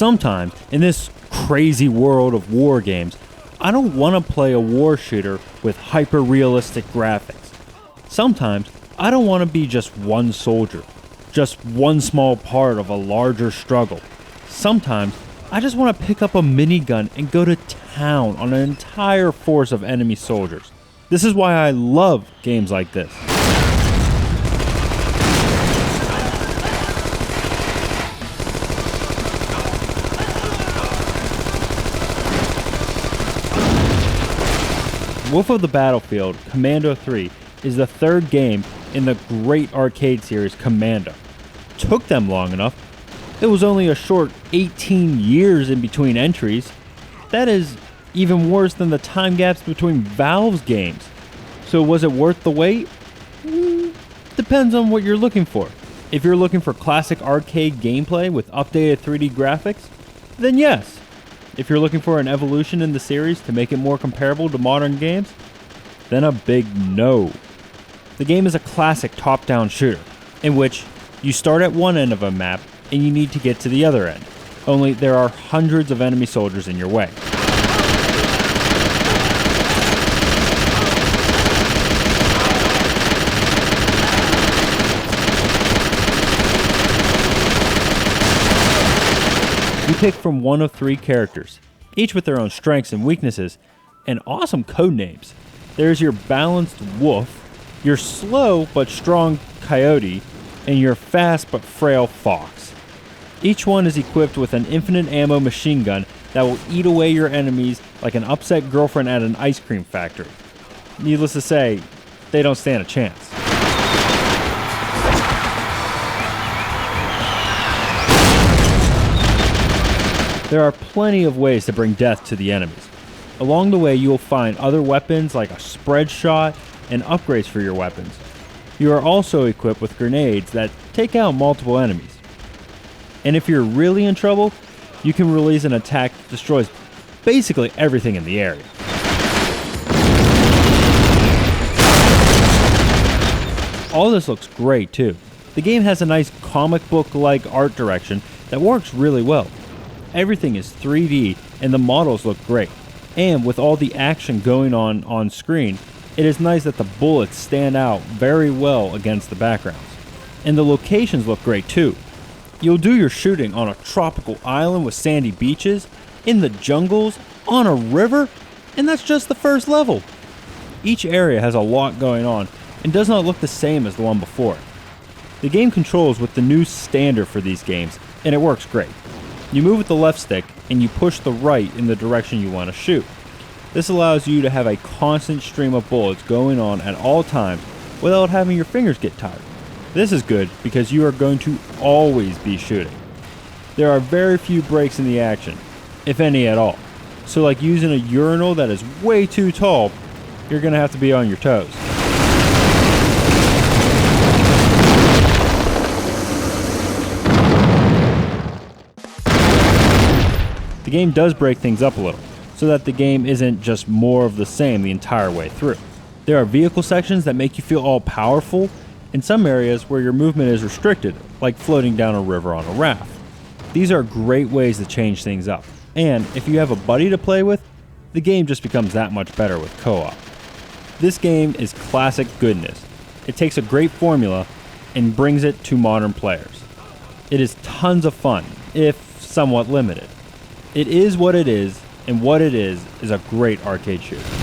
Sometimes, in this crazy world of war games, I don't want to play a war shooter with hyper-realistic graphics. Sometimes, I don't want to be just one soldier, just one small part of a larger struggle. Sometimes, I just want to pick up a minigun and go to town on an entire force of enemy soldiers. This is why I love games like this. Wolf of the Battlefield Commando 3 is the third game in the great arcade series Commando. Took them long enough. It was only a short 18 years in between entries. That is even worse than the time gaps between Valve's games. So was it worth the wait? Depends on what you're looking for. If you're looking for classic arcade gameplay with updated 3D graphics, then yes. If you're looking for an evolution in the series to make it more comparable to modern games, then a big no. The game is a classic top-down shooter, in which you start at one end of a map and you need to get to the other end, only there are hundreds of enemy soldiers in your way. You pick from one of three characters, each with their own strengths and weaknesses, and awesome code names. There's your balanced wolf, your slow but strong coyote, and your fast but frail fox. Each one is equipped with an infinite ammo machine gun that will eat away your enemies like an upset girlfriend at an ice cream factory. Needless to say, they don't stand a chance. There are plenty of ways to bring death to the enemies. Along the way, you will find other weapons like a spread shot and upgrades for your weapons. You are also equipped with grenades that take out multiple enemies. And if you're really in trouble, you can release an attack that destroys basically everything in the area. All this looks great too. The game has a nice comic book-like art direction that works really well. Everything is 3D and the models look great. And with all the action going on screen, it is nice that the bullets stand out very well against the backgrounds. And the locations look great too. You'll do your shooting on a tropical island with sandy beaches, in the jungles, on a river, and that's just the first level. Each area has a lot going on and does not look the same as the one before. The game controls with the new standard for these games, and it works great. You move with the left stick and you push the right in the direction you want to shoot. This allows you to have a constant stream of bullets going on at all times without having your fingers get tired. This is good because you are going to always be shooting. There are very few breaks in the action, if any at all. So like using a urinal that is way too tall, you're going to have to be on your toes. The game does break things up a little, so that the game isn't just more of the same the entire way through. There are vehicle sections that make you feel all powerful, and some areas where your movement is restricted, like floating down a river on a raft. These are great ways to change things up, and if you have a buddy to play with, the game just becomes that much better with co-op. This game is classic goodness. It takes a great formula and brings it to modern players. It is tons of fun, if somewhat limited. It is what it is, and what it is a great arcade shooter.